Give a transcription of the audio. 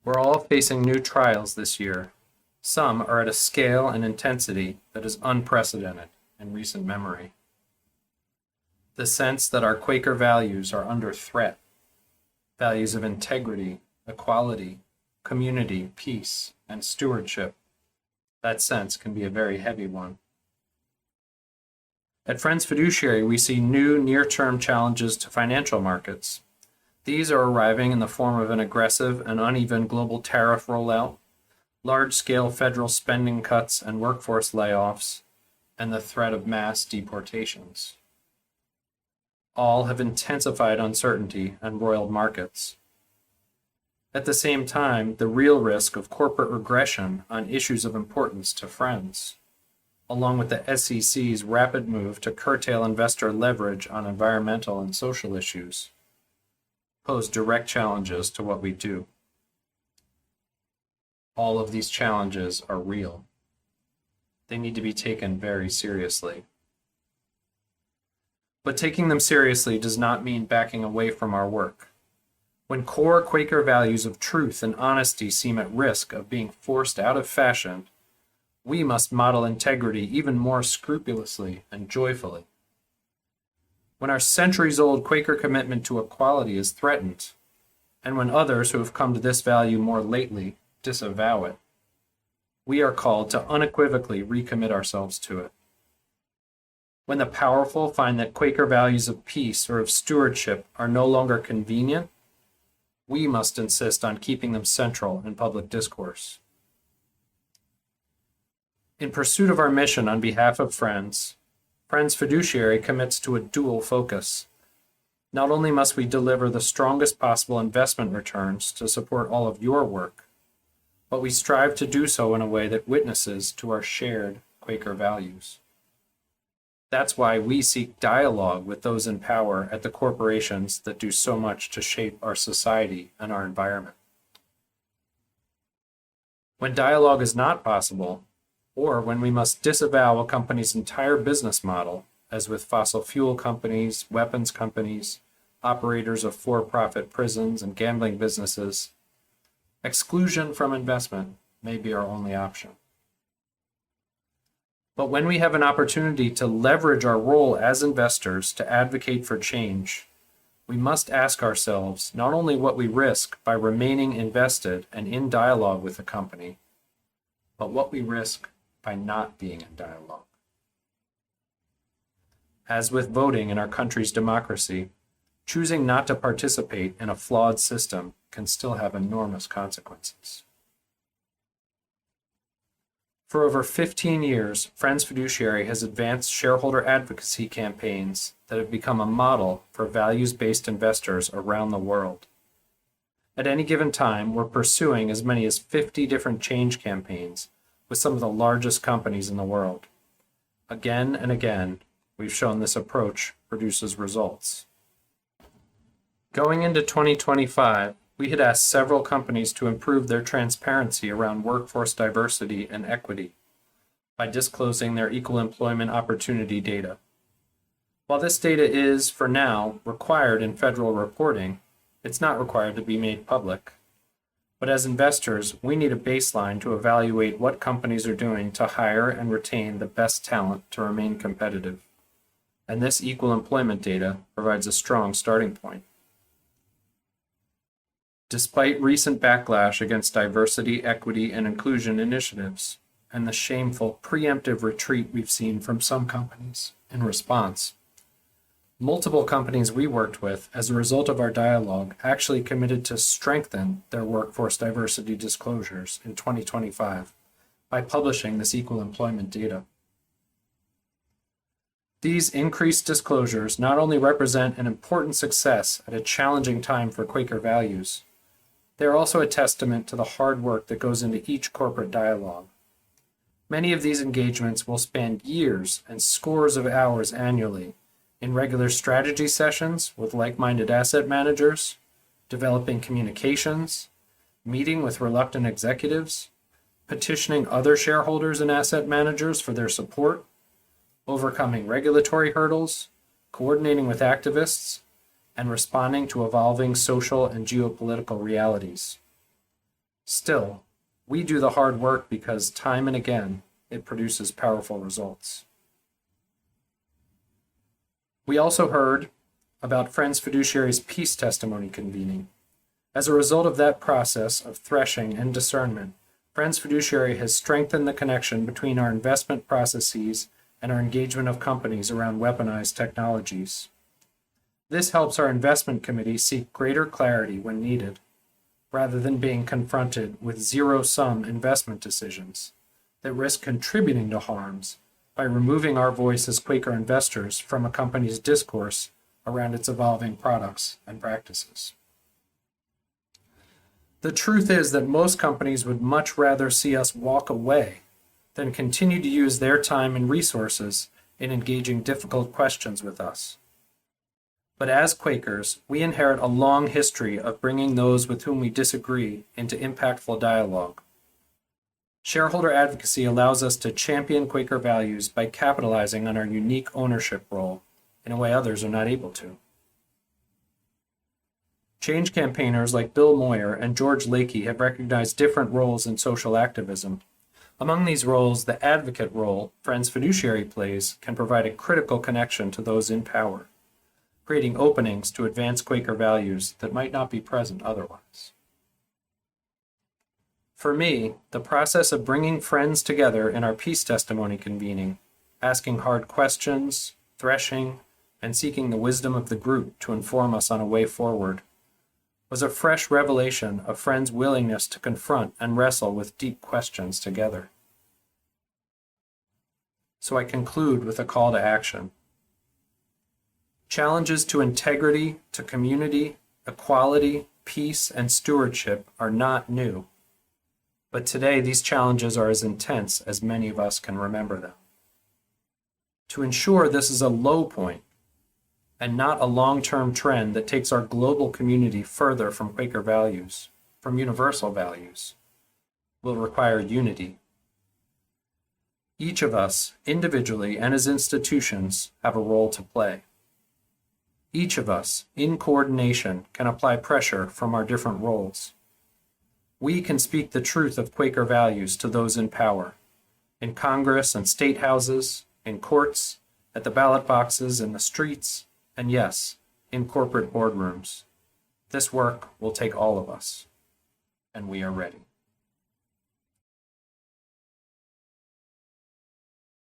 We're all facing new trials this year. Some are at a scale and intensity that is unprecedented in recent memory. The sense that our Quaker values are under threat, values of integrity, equality, community, peace, and stewardship, that sense can be a very heavy one. At Friends Fiduciary, we see new near-term challenges to financial markets. These are arriving in the form of an aggressive and uneven global tariff rollout, large-scale federal spending cuts and workforce layoffs, and the threat of mass deportations. All have intensified uncertainty and roiled markets. At the same time, the real risk of corporate regression on issues of importance to Friends, along with the SEC's rapid move to curtail investor leverage on environmental and social issues, pose direct challenges to what we do. All of these challenges are real. They need to be taken very seriously. But taking them seriously does not mean backing away from our work. When core Quaker values of truth and honesty seem at risk of being forced out of fashion, we must model integrity even more scrupulously and joyfully. When our centuries-old Quaker commitment to equality is threatened, and when others who have come to this value more lately disavow it, we are called to unequivocally recommit ourselves to it. When the powerful find that Quaker values of peace or of stewardship are no longer convenient, we must insist on keeping them central in public discourse. In pursuit of our mission on behalf of Friends Fiduciary commits to a dual focus. Not only must we deliver the strongest possible investment returns to support all of your work, but we strive to do so in a way that witnesses to our shared Quaker values. That's why we seek dialogue with those in power at the corporations that do so much to shape our society and our environment. When dialogue is not possible, or when we must disavow a company's entire business model, as with fossil fuel companies, weapons companies, operators of for-profit prisons and gambling businesses, exclusion from investment may be our only option. But when we have an opportunity to leverage our role as investors to advocate for change, we must ask ourselves not only what we risk by remaining invested and in dialogue with the company, but what we risk by not being in dialogue. As with voting in our country's democracy, choosing not to participate in a flawed system can still have enormous consequences. For over 15 years, Friends Fiduciary has advanced shareholder advocacy campaigns that have become a model for values-based investors around the world. At any given time, we're pursuing as many as 50 different change campaigns with some of the largest companies in the world. Again and again, we've shown this approach produces results. Going into 2025, we had asked several companies to improve their transparency around workforce diversity and equity by disclosing their equal employment opportunity data. While this data is, for now, required in federal reporting, it's not required to be made public. But as investors, we need a baseline to evaluate what companies are doing to hire and retain the best talent to remain competitive. And this equal employment data provides a strong starting point. Despite recent backlash against diversity, equity, and inclusion initiatives, and the shameful preemptive retreat we've seen from some companies in response, multiple companies we worked with as a result of our dialogue actually committed to strengthen their workforce diversity disclosures in 2025 by publishing this equal employment data. These increased disclosures not only represent an important success at a challenging time for Quaker values, they are also a testament to the hard work that goes into each corporate dialogue. Many of these engagements will span years and scores of hours annually in regular strategy sessions with like-minded asset managers, developing communications, meeting with reluctant executives, petitioning other shareholders and asset managers for their support, overcoming regulatory hurdles, coordinating with activists, and responding to evolving social and geopolitical realities. Still, we do the hard work because time and again, it produces powerful results. We also heard about Friends Fiduciary's peace testimony convening. As a result of that process of threshing and discernment, Friends Fiduciary has strengthened the connection between our investment processes and our engagement of companies around weaponized technologies. This helps our investment committee seek greater clarity when needed, rather than being confronted with zero-sum investment decisions that risk contributing to harms by removing our voice as Quaker investors from a company's discourse around its evolving products and practices. The truth is that most companies would much rather see us walk away than continue to use their time and resources in engaging difficult questions with us. But as Quakers, we inherit a long history of bringing those with whom we disagree into impactful dialogue. Shareholder advocacy allows us to champion Quaker values by capitalizing on our unique ownership role in a way others are not able to. Change campaigners like Bill Moyer and George Lakey have recognized different roles in social activism. Among these roles, the advocate role Friends Fiduciary plays can provide a critical connection to those in power, creating openings to advance Quaker values that might not be present otherwise. For me, the process of bringing friends together in our peace testimony convening, asking hard questions, threshing, and seeking the wisdom of the group to inform us on a way forward, was a fresh revelation of Friends' willingness to confront and wrestle with deep questions together. So I conclude with a call to action. Challenges to integrity, to community, equality, peace, and stewardship are not new. But today these challenges are as intense as many of us can remember them. To ensure this is a low point and not a long-term trend that takes our global community further from Quaker values, from universal values, will require unity. Each of us, individually and as institutions, have a role to play. Each of us, in coordination, can apply pressure from our different roles. We can speak the truth of Quaker values to those in power, in Congress and state houses, in courts, at the ballot boxes, in the streets, and yes, in corporate boardrooms. This work will take all of us, and we are ready.